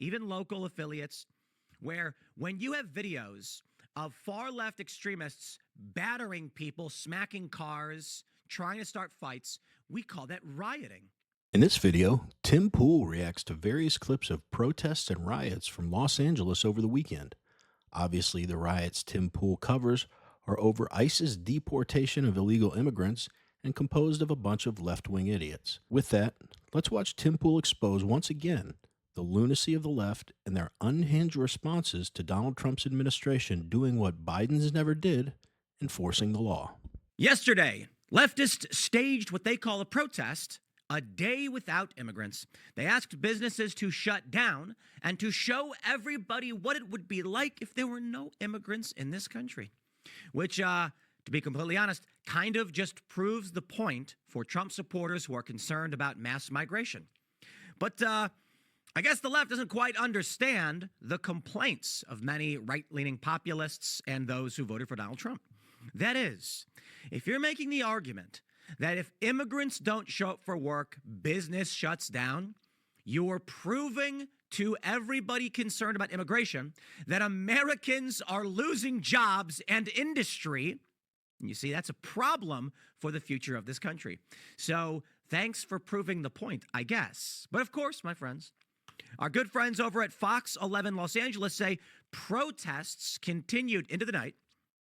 even local affiliates, where when you have videos of far left extremists battering people, smacking cars, trying to start fights, we call that rioting. In this video, Tim Pool reacts to various clips of protests and riots from Los Angeles over the weekend. Obviously, the riots Tim Pool covers are over ICE's deportation of illegal immigrants and composed of a bunch of left-wing idiots. With that, let's watch Tim Pool expose once again the lunacy of the left and their unhinged responses to Donald Trump's administration doing what Biden's never did, enforcing the law. Yesterday, leftists staged what they call a protest, a day without immigrants. They asked businesses to shut down and to show everybody what it would be like if there were no immigrants in this country, which, to be completely honest, kind of just proves the point for Trump supporters who are concerned about mass migration. But I guess the left doesn't quite understand the complaints of many right-leaning populists and those who voted for Donald Trump. That is, if you're making the argument that if immigrants don't show up for work, business shuts down, you're proving to everybody concerned about immigration that Americans are losing jobs and industry. And you see, that's a problem for the future of this country. So thanks for proving the point, I guess. But of course, my friends, our good friends over at Fox 11 Los Angeles say protests continued into the night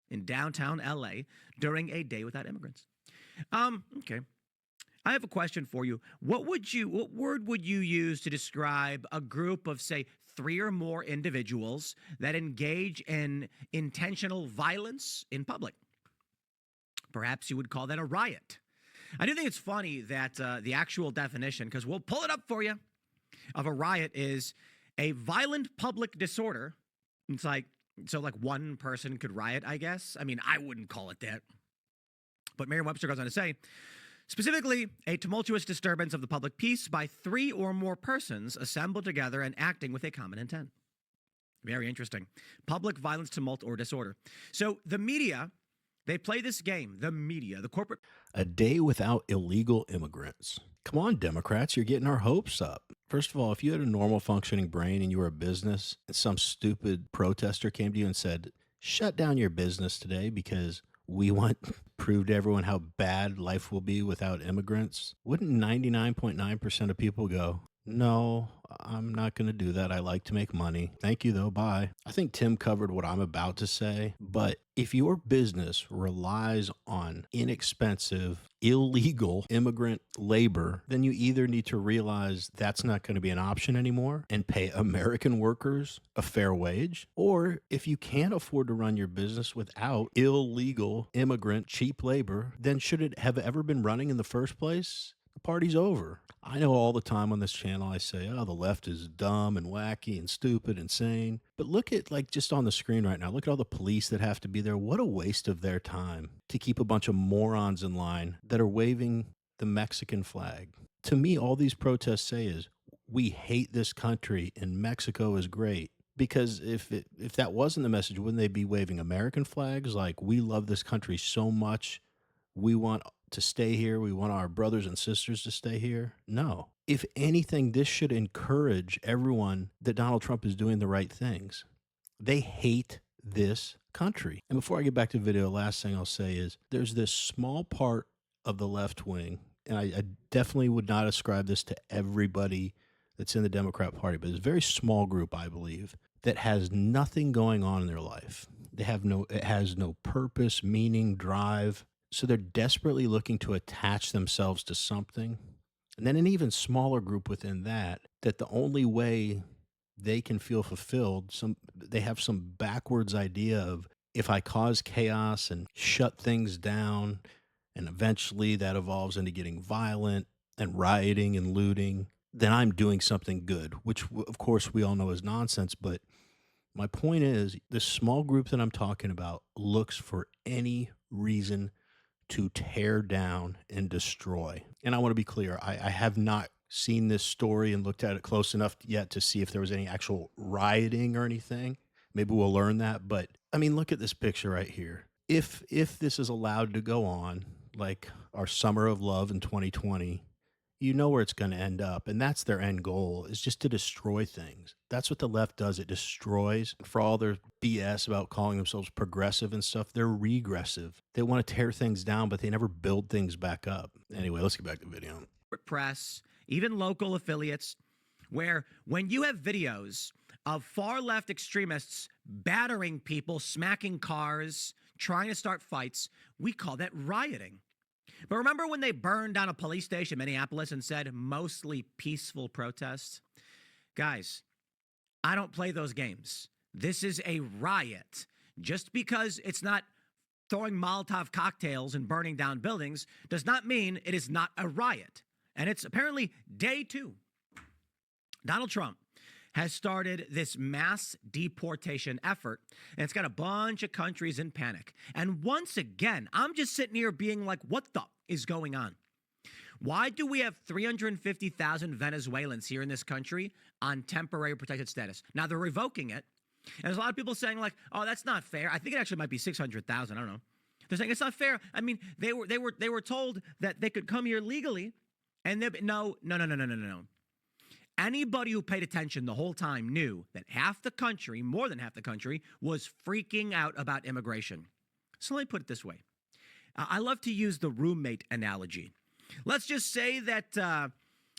in downtown LA during a day without immigrants. Okay. I have a question for you. What word would you use to describe a group of, say, 3 or more individuals that engage in intentional violence in public? Perhaps you would call that a riot. I do think it's funny that the actual definition, because we'll pull it up for you, of a riot is a violent public disorder. It's like, so like one person could riot, I guess. I mean, I wouldn't call it that. But Merriam-Webster goes on to say, specifically, a tumultuous disturbance of the public peace by 3 or more persons assembled together and acting with a common intent. Very interesting. Public violence, tumult, or disorder. So the media, they play this game. The media, the corporate. A day without illegal immigrants. Come on, Democrats, you're getting our hopes up. First of all, if you had a normal functioning brain and you were a business and some stupid protester came to you and said, shut down your business today because we want to prove to everyone how bad life will be without immigrants, wouldn't 99.9% of people go, no, I'm not going to do that. I like to make money. Thank you, though. Bye. I think Tim covered what I'm about to say, but if your business relies on inexpensive, illegal immigrant labor, then you either need to realize that's not going to be an option anymore and pay American workers a fair wage, or if you can't afford to run your business without illegal immigrant cheap labor, then should it have ever been running in the first place? The party's over. I know all the time on this channel I say, oh, the left is dumb and wacky and stupid, insane. But look at, like, just on the screen right now, look at all the police that have to be there. What a waste of their time to keep a bunch of morons in line that are waving the Mexican flag. To me, all these protests say is, we hate this country and Mexico is great. Because if that wasn't the message, wouldn't they be waving American flags? Like, we love this country so much, we want to stay here, we want our brothers and sisters to stay here? No. If anything, this should encourage everyone that Donald Trump is doing the right things. They hate this country. And before I get back to the video, last thing I'll say is there's this small part of the left wing, and I definitely would not ascribe this to everybody that's in the Democrat Party, but it's a very small group, I believe, that has nothing going on in their life. It has no purpose, meaning, drive. So they're desperately looking to attach themselves to something. And then an even smaller group within that the only way they can feel fulfilled, they have some backwards idea of, if I cause chaos and shut things down, and eventually that evolves into getting violent and rioting and looting, then I'm doing something good, which of course we all know is nonsense. But my point is, this small group that I'm talking about looks for any reason to tear down and destroy. And I want to be clear, I have not seen this story and looked at it close enough yet to see if there was any actual rioting or anything. Maybe we'll learn that. But I mean, look at this picture right here. If this is allowed to go on, like our summer of love in 2020, you know where it's going to end up. And that's their end goal, is just to destroy things. That's what the left does. It destroys. For all their BS about calling themselves progressive and stuff, they're regressive. They want to tear things down, but they never build things back up. Anyway, let's get back to the video. Press, even local affiliates, where when you have videos of far left extremists battering people, smacking cars, trying to start fights, we call that rioting. But remember when they burned down a police station in Minneapolis and said mostly peaceful protests? Guys, I don't play those games. This is a riot. Just because it's not throwing Molotov cocktails and burning down buildings does not mean it is not a riot. And it's apparently day 2. Donald Trump has started this mass deportation effort, and it's got a bunch of countries in panic. And once again, I'm just sitting here being like, what the is going on? Why do we have 350,000 Venezuelans here in this country on temporary protected status? Now, they're revoking it. And there's a lot of people saying like, oh, that's not fair. I think it actually might be 600,000. I don't know. They're saying it's not fair. I mean, they were told that they could come here legally, and no. Anybody who paid attention the whole time knew that half the country, more than half the country, was freaking out about immigration. So let me put it this way. I love to use the roommate analogy. Let's just say that, I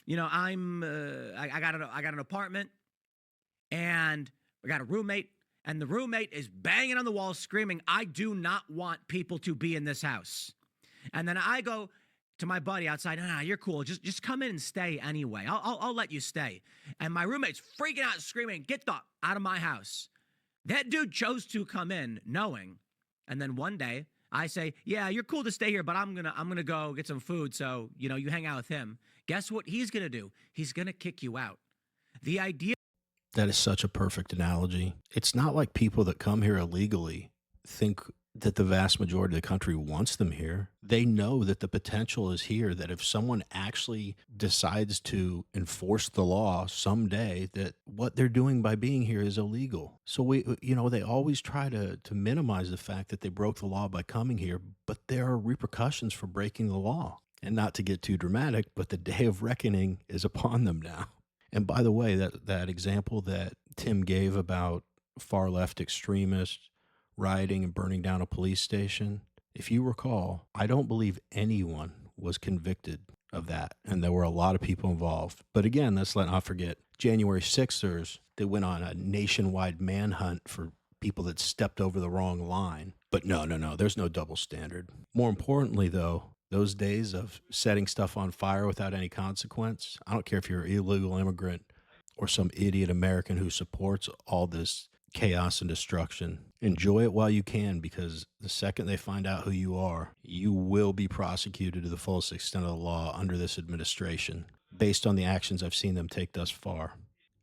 got an apartment, and I got a roommate, and the roommate is banging on the wall screaming, I do not want people to be in this house. And then I go to my buddy outside, nah, you're cool. Just come in and stay anyway. I'll let you stay. And my roommate's freaking out, screaming, get the out of my house. That dude chose to come in knowing. And then one day I say, yeah, you're cool to stay here, but I'm gonna go get some food. So, you hang out with him. Guess what he's gonna do? He's gonna kick you out. The idea. That is such a perfect analogy. It's not like people that come here illegally think that the vast majority of the country wants them here. They know that the potential is here, that if someone actually decides to enforce the law someday, that what they're doing by being here is illegal. So they always try to minimize the fact that they broke the law by coming here, but there are repercussions for breaking the law. And not to get too dramatic, but the day of reckoning is upon them now. And by the way, that example that Tim gave about far left extremists rioting and burning down a police station, if you recall, I don't believe anyone was convicted of that. And there were a lot of people involved. But again, let's not forget, January 6ers, they went on a nationwide manhunt for people that stepped over the wrong line. But no, there's no double standard. More importantly, though, those days of setting stuff on fire without any consequence, I don't care if you're an illegal immigrant or some idiot American who supports all this chaos and destruction, enjoy it while you can, because the second they find out who you are, you will be prosecuted to the fullest extent of the law under this administration, based on the actions I've seen them take thus far.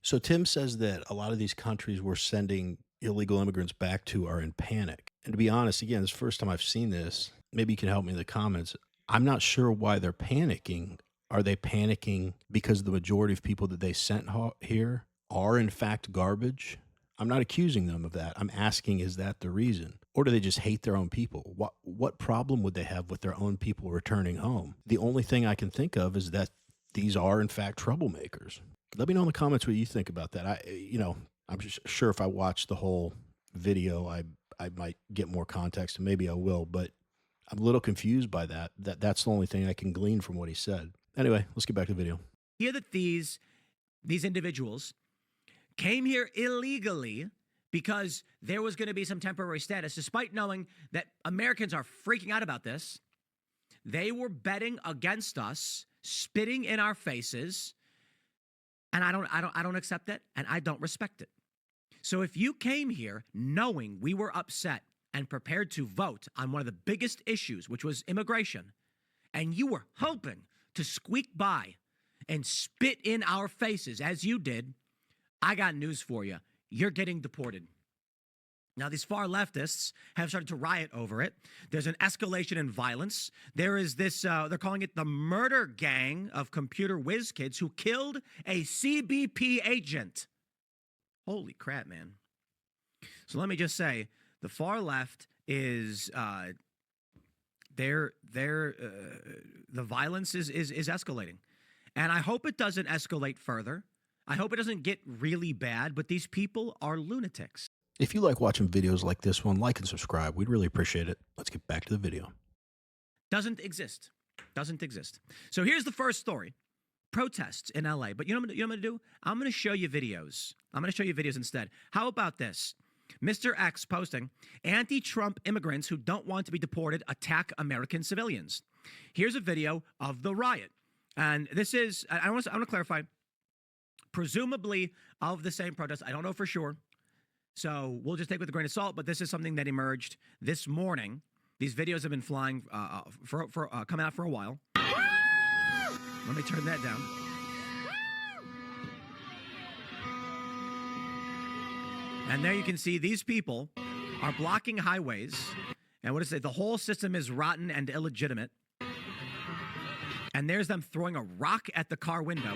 So Tim says that a lot of these countries we're sending illegal immigrants back to are in panic. And to be honest, again, it's the first time I've seen this. Maybe you can help me in the comments. I'm not sure why they're panicking. Are they panicking because the majority of people that they sent here are in fact garbage? I'm not accusing them of that. I'm asking, is that the reason? Or do they just hate their own people? What problem would they have with their own people returning home? The only thing I can think of is that these are, in fact, troublemakers. Let me know in the comments what you think about that. I'm sure if I watch the whole video, I might get more context, and maybe I will, but I'm a little confused by that. That's the only thing I can glean from what he said. Anyway, let's get back to the video. Hear that these individuals came here illegally because there was going to be some temporary status, despite knowing that Americans are freaking out about this. They were betting against us, spitting in our faces, and I don't accept it, and I don't respect it. So if you came here knowing we were upset and prepared to vote on one of the biggest issues, which was immigration, and you were hoping to squeak by and spit in our faces as you did, I got news for you. You're getting deported. Now, these far leftists have started to riot over it. There's an escalation in violence. There is this, they're calling it the murder gang of computer whiz kids who killed a CBP agent. Holy crap, man. So let me just say, the far left is, the violence is escalating. And I hope it doesn't escalate further. I hope it doesn't get really bad, but these people are lunatics. If you like watching videos like this one, like and subscribe. We'd really appreciate it. Let's get back to the video. Doesn't exist. Doesn't exist. So here's the first story. Protests in LA. But you know what I'm going to do? I'm going to show you videos. I'm going to show you videos instead. How about this? Mr. X posting, anti-Trump immigrants who don't want to be deported attack American civilians. Here's a video of the riot. And this is, I want to clarify, presumably of the same protest. I don't know for sure. So we'll just take it with a grain of salt, but this is something that emerged this morning. These videos have been flying, coming out for a while. Let me turn that down. And there you can see these people are blocking highways. And what does it say? The whole system is rotten and illegitimate. And there's them throwing a rock at the car window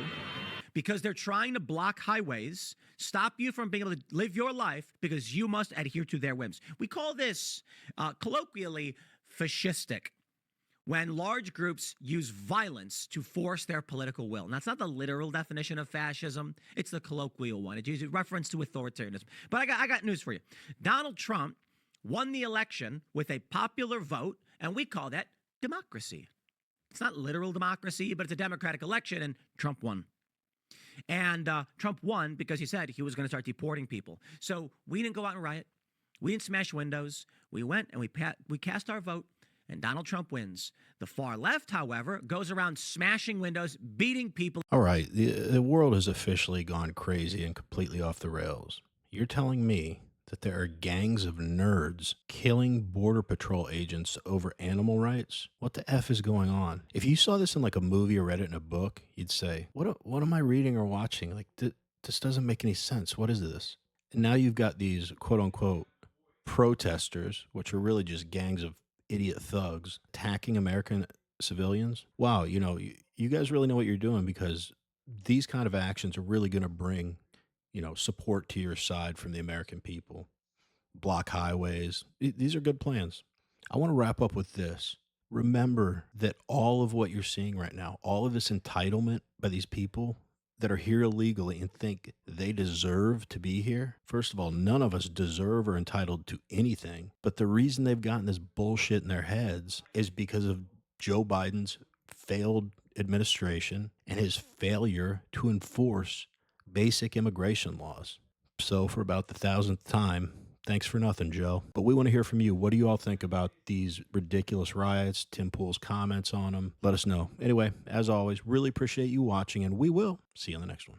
because they're trying to block highways, stop you from being able to live your life because you must adhere to their whims. We call this colloquially fascistic, when large groups use violence to force their political will. And that's not the literal definition of fascism. It's the colloquial one. It uses reference to authoritarianism. But I got news for you. Donald Trump won the election with a popular vote, and we call that democracy. It's not literal democracy, but it's a democratic election, and Trump won. And Trump won because he said he was going to start deporting people. So we didn't go out and riot. We didn't smash windows. We went and we cast our vote, and Donald Trump wins. The far left, however, goes around smashing windows, beating people. All right, the world has officially gone crazy and completely off the rails. You're telling me that there are gangs of nerds killing Border Patrol agents over animal rights? What the F is going on? If you saw this in like a movie or read it in a book, you'd say, what am I reading or watching? Like, this doesn't make any sense. What is this? And now you've got these quote-unquote protesters, which are really just gangs of idiot thugs, attacking American civilians. Wow, you guys really know what you're doing, because these kind of actions are really going to bring support to your side from the American people. Block highways. These are good plans. I want to wrap up with this. Remember that all of what you're seeing right now, all of this entitlement by these people that are here illegally and think they deserve to be here. First of all, none of us deserve or entitled to anything. But the reason they've gotten this bullshit in their heads is because of Joe Biden's failed administration and his failure to enforce basic immigration laws. So for about the 1,000th time, thanks for nothing, Joe. But we want to hear from you. What do you all think about these ridiculous riots? Tim Pool's comments on them. Let us know. Anyway, as always, really appreciate you watching, and we will see you on the next one.